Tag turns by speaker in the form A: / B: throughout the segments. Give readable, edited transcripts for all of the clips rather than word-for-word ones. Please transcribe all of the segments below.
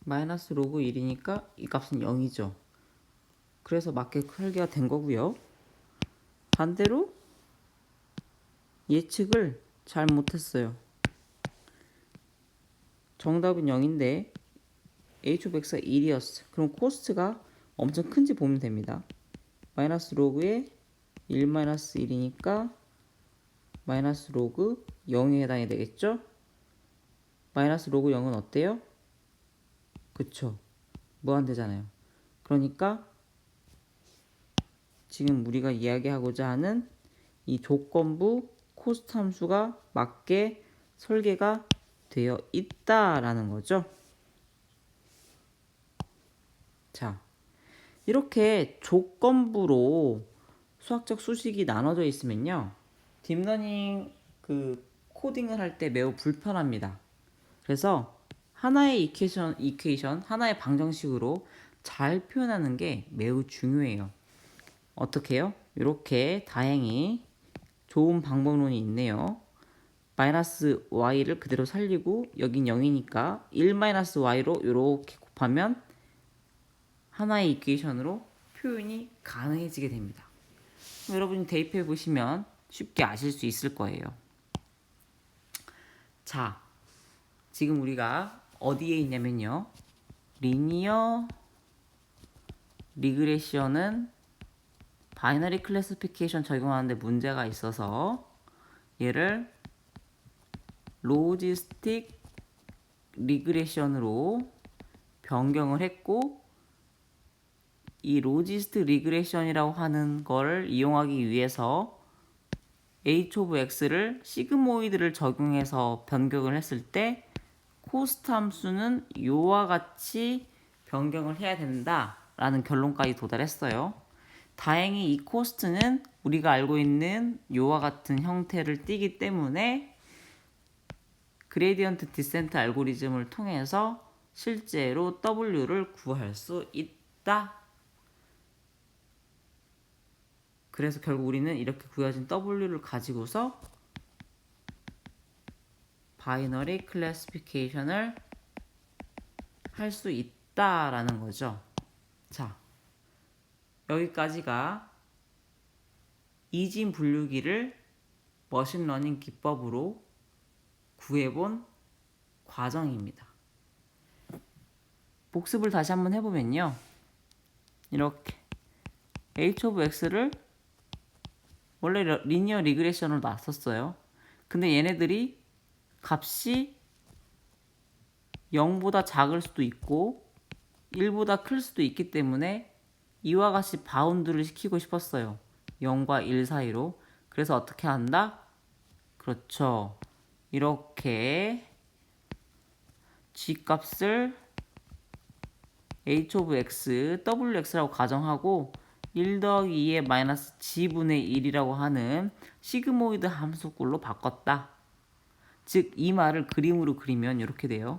A: 마이너스 로그 1이니까 이 값은 0이죠. 그래서 맞게 설계가 된 거고요. 반대로 예측을 잘 못했어요. 정답은 0인데 h of x가 1이었어. 그럼 코스트가 엄청 큰지 보면 됩니다. 마이너스 로그에 1 마이너스 1이니까 마이너스 로그 0에 해당이 되겠죠? 마이너스 로그 0은 어때요? 그쵸? 무한대잖아요. 그러니까 지금 우리가 이야기하고자 하는 이 조건부 코스트 함수가 맞게 설계가 되어 있다라는 거죠. 자, 이렇게 조건부로 수학적 수식이 나눠져 있으면요, 딥러닝 코딩을 할 때 매우 불편합니다. 그래서 하나의 이퀘이션, 하나의 방정식으로 잘 표현하는 게 매우 중요해요. 어떻게 해요? 이렇게 다행히 좋은 방법론이 있네요. 마이너스 y를 그대로 살리고 여긴 0이니까 1 마이너스 y로 이렇게 곱하면 하나의 이퀘이션으로 표현이 가능해지게 됩니다. 여러분이 대입해 보시면 쉽게 아실 수 있을 거예요. 자, 지금 우리가 어디에 있냐면요, 리니어 리그레션은 바이너리 클래시피케이션 적용하는데 문제가 있어서 얘를 로지스틱 리그레션으로 변경을 했고, 이 로지스틱 리그레션이라고 하는 걸 이용하기 위해서 h of x를 시그모이드를 적용해서 변경을 했을 때 코스트 함수는 요와 같이 변경을 해야 된다라는 결론까지 도달했어요. 다행히 이 코스트는 우리가 알고 있는 요와 같은 형태를 띠기 때문에 그레디언트 디센트 알고리즘을 통해서 실제로 W를 구할 수 있다. 그래서 결국 우리는 이렇게 구해진 W를 가지고서 바이너리 클래시피케이션을 할 수 있다라는 거죠. 자, 여기까지가 이진 분류기를 머신러닝 기법으로 구해본 과정입니다. 복습을 다시 한번 해보면요, 이렇게 h of x를 원래 리니어 리그레션으로 놨었어요. 근데 얘네들이 값이 0보다 작을 수도 있고 1보다 클 수도 있기 때문에 이와 같이 바운드를 시키고 싶었어요. 0과 1 사이로. 그래서 어떻게 한다? 그렇죠. 이렇게 g값을 h of x, wx라고 가정하고 1 더하기 2의 마이너스 g분의 1이라고 하는 시그모이드 함수꼴로 바꿨다. 즉 이 말을 그림으로 그리면 이렇게 돼요.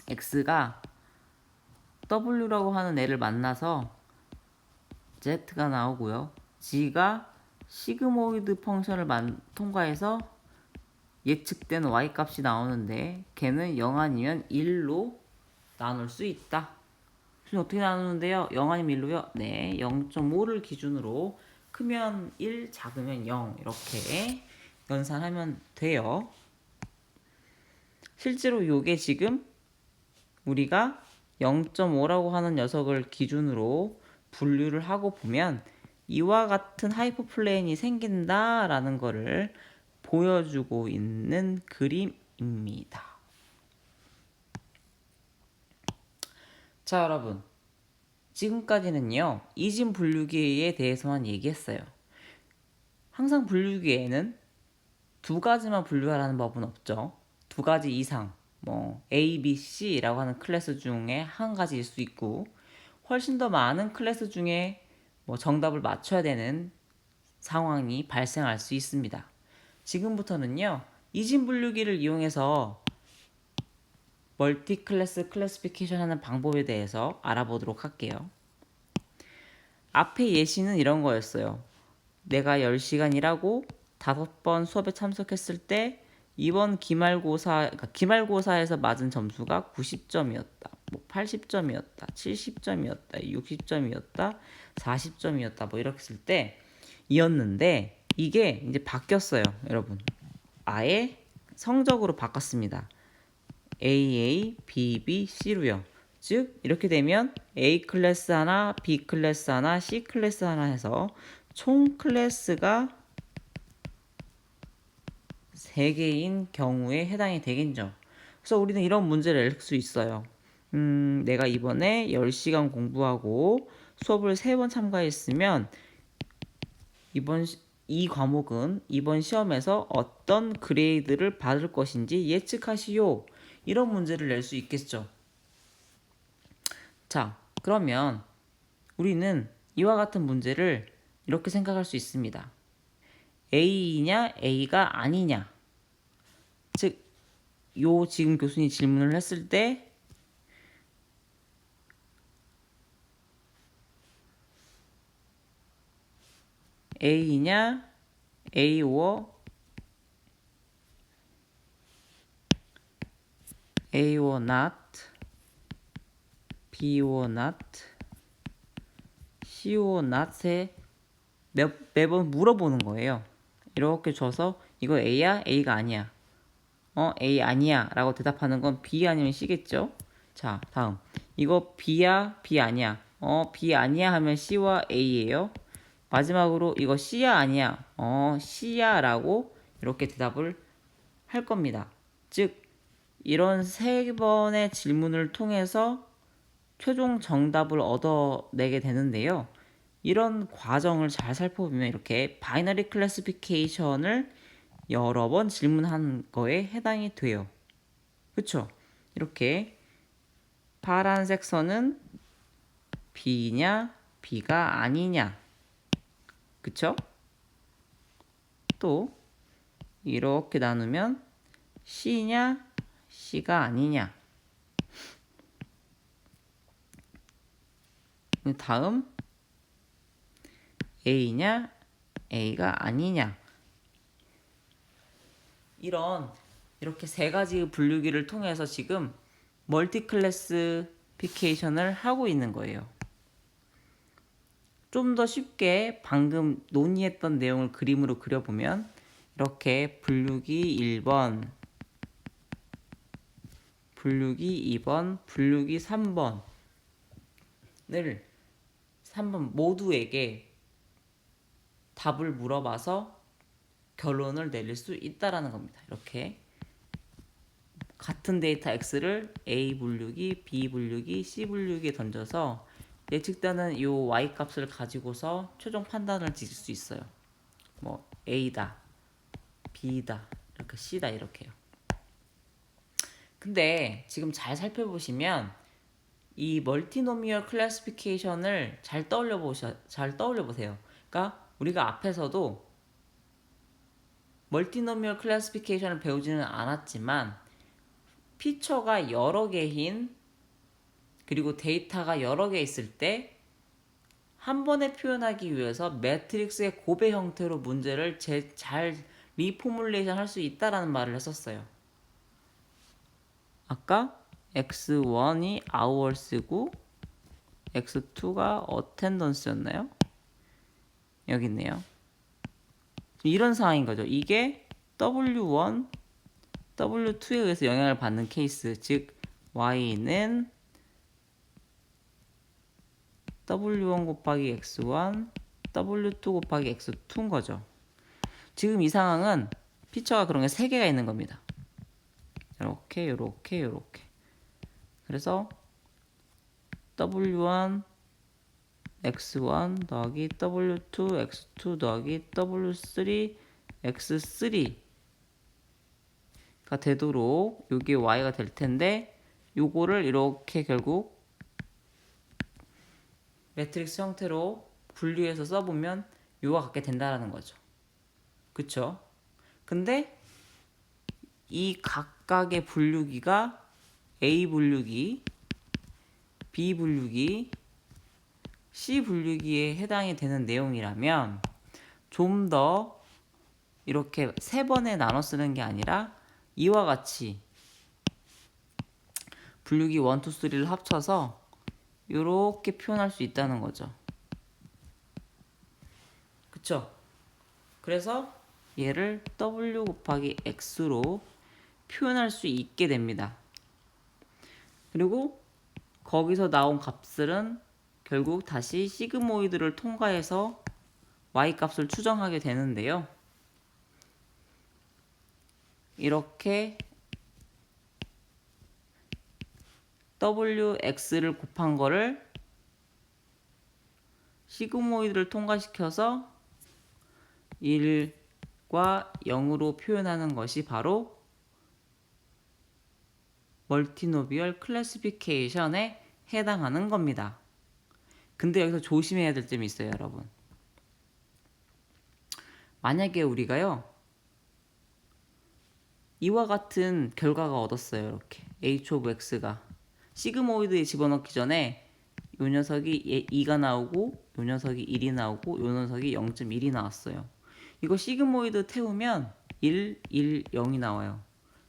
A: x가 w라고 하는 애를 만나서 z가 나오고요. g가 시그모이드 펑션을 통과해서 예측된 y값이 나오는데 걔는 0 아니면 1로 나눌 수 있다. 어떻게 나누는데요? 0 아니면 1로요? 네, 0.5를 기준으로 크면 1, 작으면 0 이렇게 연산하면 돼요. 실제로 요게 지금 우리가 0.5라고 하는 녀석을 기준으로 분류를 하고 보면 이와 같은 하이퍼플레인이 생긴다라는 거를 보여주고 있는 그림입니다. 자, 여러분, 지금까지는요, 이진 분류기에 대해서만 얘기했어요. 항상 분류기에는 두 가지만 분류하라는 법은 없죠. 두 가지 이상, A, B, C라고 하는 클래스 중에 한 가지일 수 있고, 훨씬 더 많은 클래스 중에 정답을 맞춰야 되는 상황이 발생할 수 있습니다. 지금부터는요, 이진 분류기를 이용해서 멀티 클래스 클래시피케이션 하는 방법에 대해서 알아보도록 할게요. 앞에 예시는 이런 거였어요. 내가 10시간 일하고 5번 수업에 참석했을 때 이번 기말고사, 그러니까 기말고사에서 맞은 점수가 90점이었다. 뭐 80점이었다. 70점이었다. 60점이었다. 40점이었다. 뭐 이렇게 쓸 때 이었는데 이게 이제 바뀌었어요, 여러분. 아예 성적으로 바꿨습니다. AA, BB, C로요. 즉 이렇게 되면 A 클래스 하나, B 클래스 하나, C 클래스 하나 해서 총 클래스가 3개인 경우에 해당이 되겠죠. 그래서 우리는 이런 문제를 낼 수 있어요. 내가 이번에 10시간 공부하고 수업을 3번 참가했으면 이 과목은 이번 시험에서 어떤 그레이드를 받을 것인지 예측하시오. 이런 문제를 낼 수 있겠죠. 자, 그러면 우리는 이와 같은 문제를 이렇게 생각할 수 있습니다. A이냐 A가 아니냐. 즉, 요 지금 교수님이 질문을 했을 때 A이냐 A or A or not, B or not, C or not에 매번 물어보는 거예요. 이렇게 줘서 이거 A야? A가 아니야. A 아니야 라고 대답하는 건 B 아니면 C겠죠? 자, 다음. 이거 B야? B 아니야. B 아니야 하면 C와 A예요. 마지막으로 이거 C야 아니야? C야 라고 이렇게 대답을 할 겁니다. 즉, 이런 3번의 질문을 통해서 최종 정답을 얻어내게 되는데요. 이런 과정을 잘 살펴보면 이렇게 바이너리 클래시피케이션을 여러 번 질문한 거에 해당이 돼요. 그쵸? 이렇게 파란색 선은 B냐 B가 아니냐. 그쵸? 또 이렇게 나누면 C냐 C가 아니냐. 다음 A냐 A가 아니냐. 이렇게 3가지 분류기를 통해서 지금 멀티 클래스피케이션을 하고 있는 거예요. 좀 더 쉽게 방금 논의했던 내용을 그림으로 그려보면 이렇게 분류기 1번, 분류기 2번, 분류기 3번을 3번 모두에게 답을 물어봐서 결론을 내릴 수 있다라는 겁니다. 이렇게 같은 데이터 X를 A 분류기, B 분류기, C 분류기에 던져서 예측되는 이 Y 값을 가지고서 최종 판단을 지을 수 있어요. 뭐 A다, B다, 이렇게 C다 이렇게요. 근데 지금 잘 살펴보시면 이 멀티노미얼 클래시피케이션을 잘 떠올려 보세요. 그러니까 우리가 앞에서도 멀티노미얼 클래시피케이션을 배우지는 않았지만 피처가 여러 개인 그리고 데이터가 여러 개 있을 때 한 번에 표현하기 위해서 매트릭스의 고배 형태로 문제를 잘 리포뮬레이션 할 수 있다라는 말을 했었어요. 아까 x1이 hours고 x2가 attendance였나요? 여기 있네요. 이런 상황인 거죠. 이게 w1, w2에 의해서 영향을 받는 케이스, 즉 y는 w1 곱하기 x1, w2 곱하기 x2인 거죠. 지금 이 상황은 피처가 그런 게 3개가 있는 겁니다. 이렇게. 그래서 w1 x1 더하기 w2 x2 더하기 w3 x3가 되도록 이게 y가 될 텐데 요거를 이렇게 결국 매트릭스 형태로 분류해서 써보면 요와 같게 된다라는 거죠. 그쵸? 근데 이 각각의 분류기가 A 분류기, B 분류기, C 분류기에 해당이 되는 내용이라면 좀 더 이렇게 3번에 나눠 쓰는 게 아니라 이와 같이 분류기 1, 2, 3를 합쳐서 이렇게 표현할 수 있다는 거죠. 그쵸? 그래서 얘를 w 곱하기 x로 표현할 수 있게 됩니다. 그리고 거기서 나온 값들은 결국 다시 시그모이드를 통과해서 y 값을 추정하게 되는데요. 이렇게 wx를 곱한 거를 시그모이드를 통과시켜서 1과 0으로 표현하는 것이 바로 멀티노비얼 클래시피케이션에 해당하는 겁니다. 근데 여기서 조심해야 될 점이 있어요, 여러분. 만약에 우리가요, 이와 같은 결과가 얻었어요. 이렇게 h of x가 시그모이드에 집어넣기 전에 요 녀석이 2가 나오고 요 녀석이 1이 나오고 요 녀석이 0.1이 나왔어요. 이거 시그모이드 태우면 1, 1, 0이 나와요.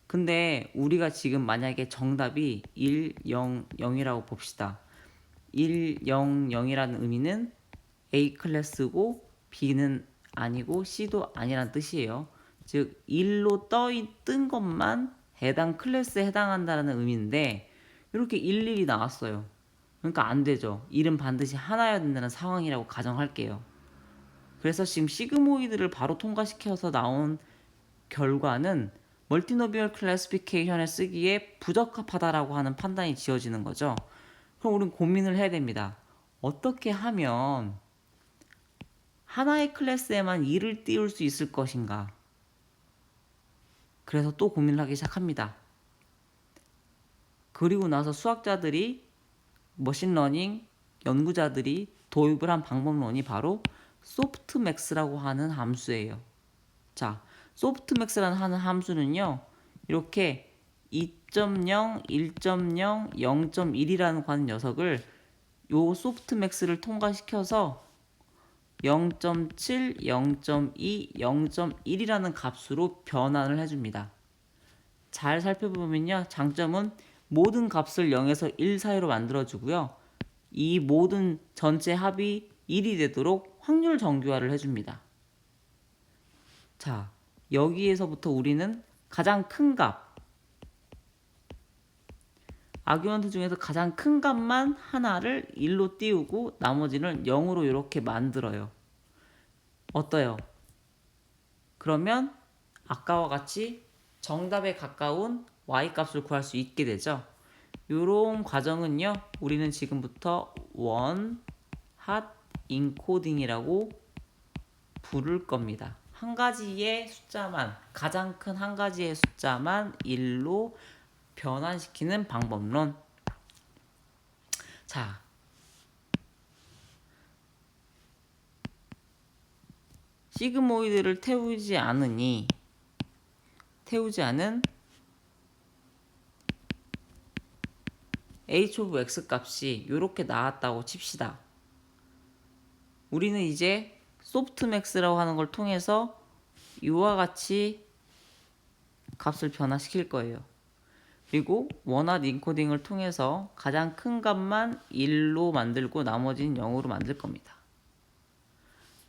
A: 근데 우리가 지금 만약에 정답이 1, 0, 0이라고 봅시다. 1, 0, 0이라는 의미는 A 클래스고 B는 아니고 C도 아니란 뜻이에요. 즉 1로 뜬 것만 해당 클래스에 해당한다는 의미인데 이렇게 11이 나왔어요. 그러니까 안 되죠. 1은 반드시 하나여야 된다는 상황이라고 가정할게요. 그래서 지금 시그모이드를 바로 통과시켜서 나온 결과는 멀티노비얼 클래시피케이션에 쓰기에 부적합하다라고 하는 판단이 지어지는 거죠. 그럼 우리는 고민을 해야 됩니다. 어떻게 하면 하나의 클래스에만 2를 띄울 수 있을 것인가? 그래서 또 고민을 하기 시작합니다. 그리고 나서 수학자들이 머신러닝 연구자들이 도입을 한 방법론이 바로 소프트맥스라고 하는 함수예요. 자, 소프트맥스라는 하는 함수는요. 이렇게 2.0, 1.0, 0.1이라는 하는 녀석을 요 소프트맥스를 통과시켜서 0.7, 0.2, 0.1이라는 값으로 변환을 해줍니다. 잘 살펴보면요. 장점은 모든 값을 0에서 1 사이로 만들어주고요. 이 모든 전체 합이 1이 되도록 확률 정규화를 해줍니다. 자, 여기에서부터 우리는 가장 큰 값, 아규먼트 중에서 가장 큰 값만 하나를 1로 띄우고 나머지는 0으로 이렇게 만들어요. 어떠요? 그러면 아까와 같이 정답에 가까운 y값을 구할 수 있게 되죠. 이런 과정은요, 우리는 지금부터 원 핫 인코딩이라고 부를 겁니다. 한 가지의 숫자만, 가장 큰 한 가지의 숫자만 1로 변환시키는 방법론. 자, 시그모이드를 태우지 않은 h of x 값이 이렇게 나왔다고 칩시다. 우리는 이제 소프트맥스라고 하는 걸 통해서 이와 같이 값을 변화시킬 거예요. 그리고 원핫 인코딩을 통해서 가장 큰 값만 1로 만들고 나머지는 0으로 만들 겁니다.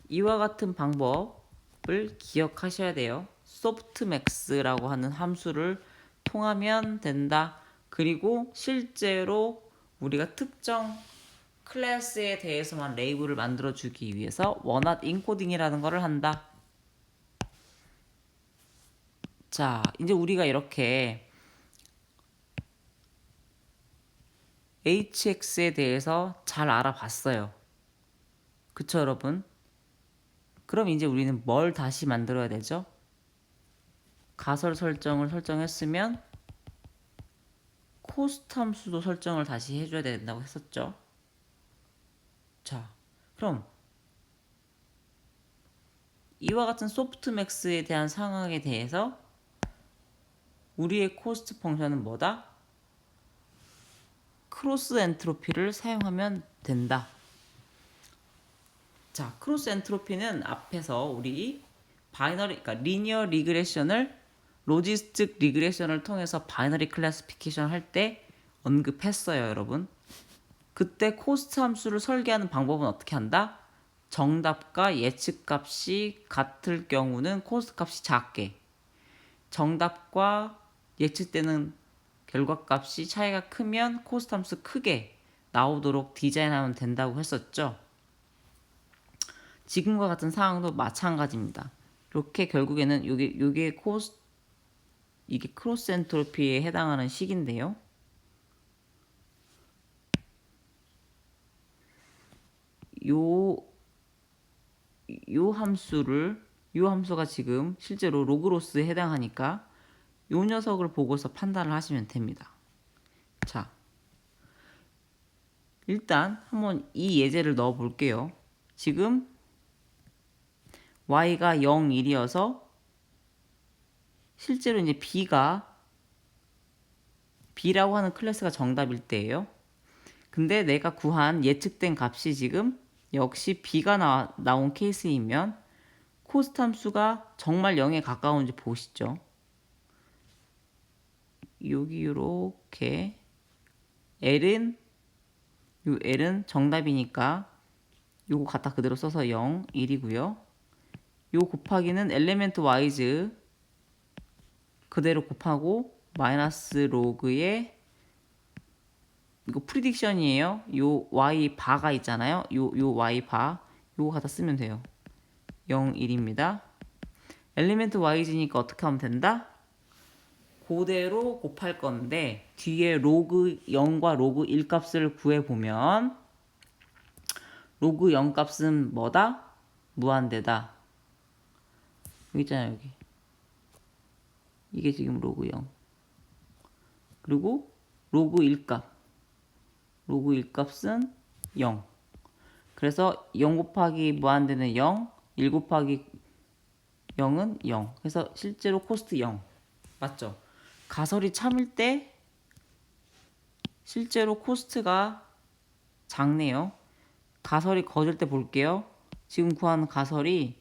A: 이와 같은 방법을 기억하셔야 돼요. 소프트맥스라고 하는 함수를 통하면 된다. 그리고 실제로 우리가 특정 클래스에 대해서만 레이블을 만들어주기 위해서 원핫 인코딩이라는 것을 한다. 자, 이제 우리가 이렇게 hx에 대해서 잘 알아봤어요. 그쵸, 여러분? 그럼 이제 우리는 뭘 다시 만들어야 되죠? 가설 설정을 설정했으면 코스트 함수도 설정을 다시 해줘야 된다고 했었죠. 자, 그럼 이와 같은 소프트맥스에 대한 상황에 대해서 우리의 코스트 펑션은 뭐다? 크로스 엔트로피를 사용하면 된다. 자, 크로스 엔트로피는 앞에서 우리 바이너리, 그러니까 리니어 리그레션을 로지스틱 리그레션을 통해서 바이너리 클래시피케이션 할 때 언급했어요, 여러분. 그때 코스트 함수를 설계하는 방법은 어떻게 한다? 정답과 예측값이 같을 경우는 코스트 값이 작게, 정답과 예측되는 결과값이 차이가 크면 코스트 함수 크게 나오도록 디자인하면 된다고 했었죠. 지금과 같은 상황도 마찬가지입니다. 이렇게 결국에는 요게 이게 크로스 엔트로피에 해당하는 식인데요. 요 함수가 지금 실제로 로그로스에 해당하니까 요 녀석을 보고서 판단을 하시면 됩니다. 자, 일단 한번 이 예제를 넣어 볼게요. 지금 y가 0, 1이어서 실제로 이제 b라고 하는 클래스가 정답일 때예요. 근데 내가 구한 예측된 값이 지금 역시 b가 나온 케이스이면 코스트 함수가 정말 0에 가까운지 보시죠. 여기 이렇게 L은 정답이니까 요거 갖다 그대로 써서 0, 1이고요. 요 곱하기는 엘리멘트 와이즈 그대로 곱하고 마이너스 로그의 이거 프리딕션이에요. 요 y 바가 있잖아요. 요 y 바 요거 갖다 쓰면 돼요. 0, 1입니다. 엘리멘트 yz니까 어떻게 하면 된다? 그대로 곱할 건데 뒤에 로그 0과 로그 1 값을 구해보면 로그 0 값은 뭐다? 무한대다. 여기 있잖아요, 여기. 이게 지금 로그 0. 그리고 로그 1 값. 로그 1 값은 0. 그래서 0 곱하기 무한대는 0, 1 곱하기 0은 0. 그래서 실제로 코스트 0. 맞죠? 가설이 참일 때 실제로 코스트가 작네요. 가설이 거질 때 볼게요. 지금 구한 가설이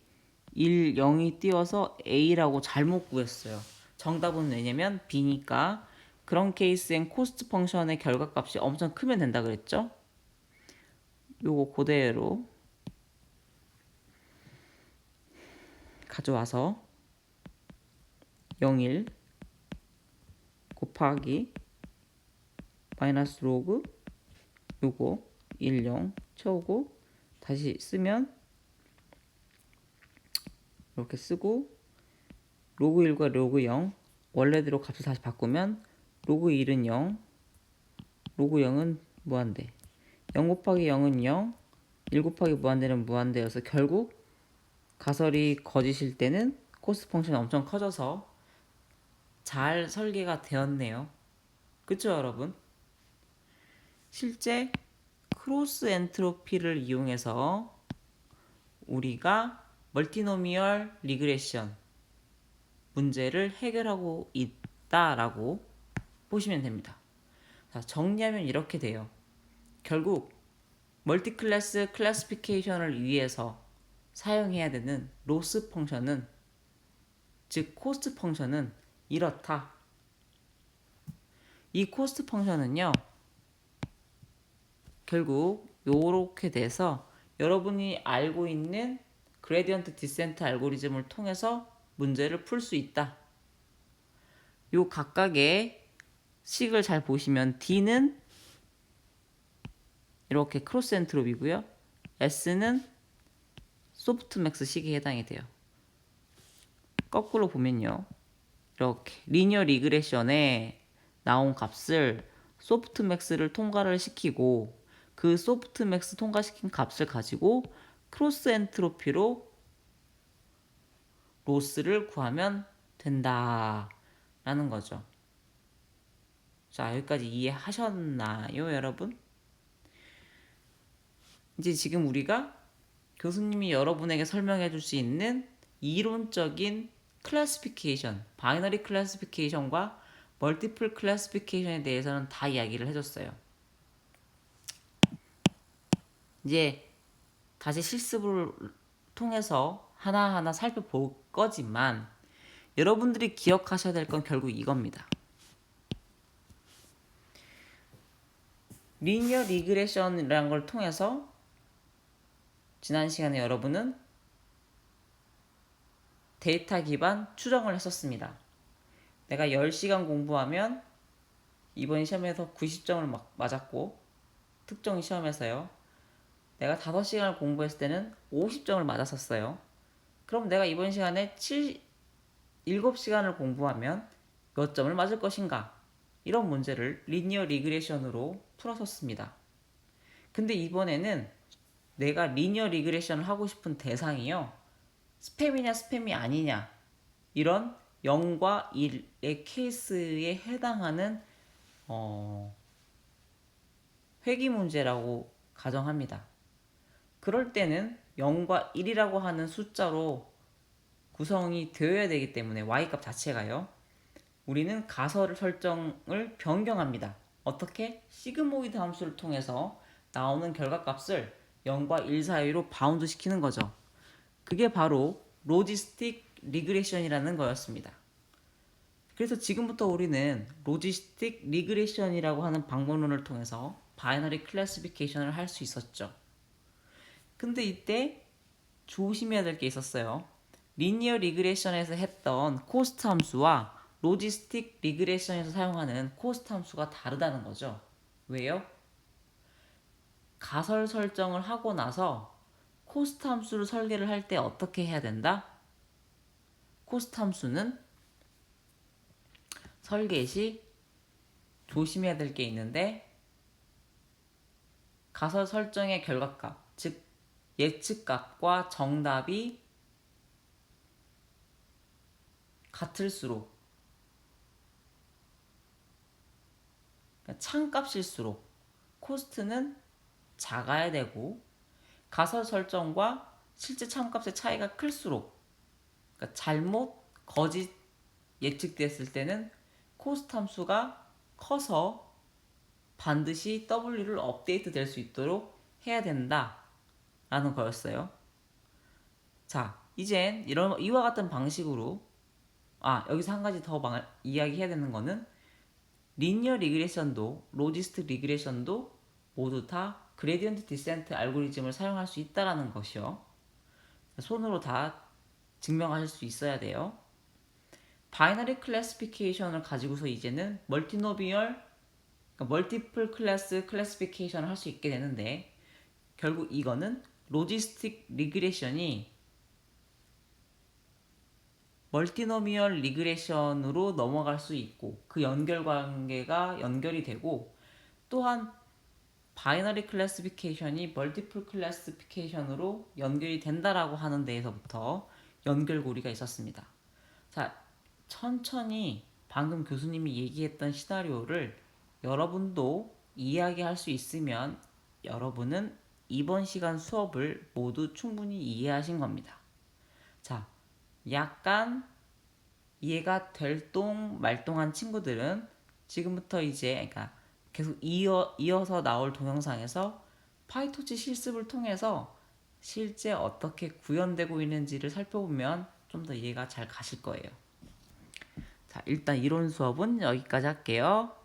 A: 1, 0이 띄어서 A라고 잘못 구했어요. 정답은 왜냐면 B니까 그런 케이스엔 코스트 펑션의 결과값이 엄청 크면 된다 그랬죠? 요거 그대로 가져와서 0, 1 곱하기 마이너스 로그 요거 1, 0 채우고 다시 쓰면 이렇게 쓰고 로그 1과 로그 0 원래대로 값을 다시 바꾸면 로그 1은 0, 로그 0은 무한대. 0 곱하기 0은 0, 1 곱하기 무한대는 무한대여서 결국 가설이 거짓일 때는 코스트 펑션이 엄청 커져서 잘 설계가 되었네요. 그쵸, 여러분? 실제 크로스 엔트로피를 이용해서 우리가 멀티노미얼 리그레션 문제를 해결하고 있다라고 보시면 됩니다. 자, 정리하면 이렇게 돼요. 결국 멀티클래스 클래시피케이션을 위해서 사용해야 되는 로스 펑션은 즉 코스트 펑션은 이렇다. 이 코스트 펑션은요. 결국 요렇게 돼서 여러분이 알고 있는 그레디언트 디센트 알고리즘을 통해서 문제를 풀 수 있다. 요 각각의 식을 잘 보시면 D는 이렇게 크로스 엔트로피고요. S는 소프트맥스 식에 해당이 돼요. 거꾸로 보면요. 이렇게 리니어 리그레션에 나온 값을 소프트맥스를 통과를 시키고 그 소프트맥스 통과시킨 값을 가지고 크로스 엔트로피로 로스를 구하면 된다라는 거죠. 자, 여기까지 이해하셨나요, 여러분? 이제 지금 우리가 교수님이 여러분에게 설명해 줄 수 있는 이론적인 클래시피케이션, 바이너리 클래시피케이션과 멀티플 클래시피케이션에 대해서는 다 이야기를 해줬어요. 이제 다시 실습을 통해서 하나하나 살펴볼 거지만 여러분들이 기억하셔야 될 건 결국 이겁니다. 리니어 리그레션이라는 걸 통해서 지난 시간에 여러분은 데이터 기반 추정을 했었습니다. 내가 10시간 공부하면 이번 시험에서 90점을 맞았고, 특정 시험에서요. 내가 5시간을 공부했을 때는 50점을 맞았었어요. 그럼 내가 이번 시간에 7시간을 공부하면 몇 점을 맞을 것인가? 이런 문제를 리니어 리그레션으로 풀었었습니다. 근데 이번에는 내가 리니어 리그레션을 하고 싶은 대상이요. 스팸이냐 스팸이 아니냐, 이런 0과 1의 케이스에 해당하는 회귀 문제라고 가정합니다. 그럴 때는 0과 1이라고 하는 숫자로 구성이 되어야 되기 때문에 y값 자체가요. 우리는 가설 설정을 변경합니다. 어떻게? 시그모이드 함수를 통해서 나오는 결과값을 0과 1 사이로 바운드 시키는 거죠. 그게 바로 로지스틱 리그레션이라는 거였습니다. 그래서 지금부터 우리는 로지스틱 리그레션이라고 하는 방법론을 통해서 바이너리 클래시피케이션을 할 수 있었죠. 근데 이때 조심해야 될 게 있었어요. 리니어 리그레션에서 했던 코스트 함수와 로지스틱 리그레션에서 사용하는 코스트 함수가 다르다는 거죠. 왜요? 가설 설정을 하고 나서 코스트 함수를 설계를 할 때 어떻게 해야 된다? 코스트 함수는 설계 시 조심해야 될 게 있는데, 가설 설정의 결과값, 즉 예측값과 정답이 같을수록, 그러니까 참값일수록 코스트는 작아야 되고, 가설 설정과 실제 참값의 차이가 클수록, 그러니까 잘못 거짓 예측됐을 때는 코스트 함수가 커서 반드시 W를 업데이트 될 수 있도록 해야 된다 라는 거였어요. 자, 이젠 이와 같은 방식으로, 여기서 한 가지 더 이야기해야 되는 거는, 리니어 리그레션도 로지스틱 리그레션도 모두 다 그레디언트 디센트 알고리즘을 사용할 수 있다라는 것이요. 손으로 다 증명하실 수 있어야 돼요. 바이너리 클래시피케이션을 가지고서 이제는 멀티노미얼, 멀티플 클래스 클래시피케이션을 할 수 있게 되는데, 결국 이거는 로지스틱 리그레션이 멀티노미얼 리그레션으로 넘어갈 수 있고, 그 연결관계가 연결이 되고, 또한 바이너리 클래시피케이션이 멀티플 클래시피케이션으로 연결이 된다라고 하는 데에서부터 연결고리가 있었습니다. 자, 천천히 방금 교수님이 얘기했던 시나리오를 여러분도 이야기할 수 있으면 여러분은 이번 시간 수업을 모두 충분히 이해하신 겁니다. 자, 약간 이해가 될똥말똥한 친구들은 지금부터 이제, 그러니까 계속 이어서 나올 동영상에서 파이토치 실습을 통해서 실제 어떻게 구현되고 있는지를 살펴보면 좀 더 이해가 잘 가실 거예요. 자, 일단 이론 수업은 여기까지 할게요.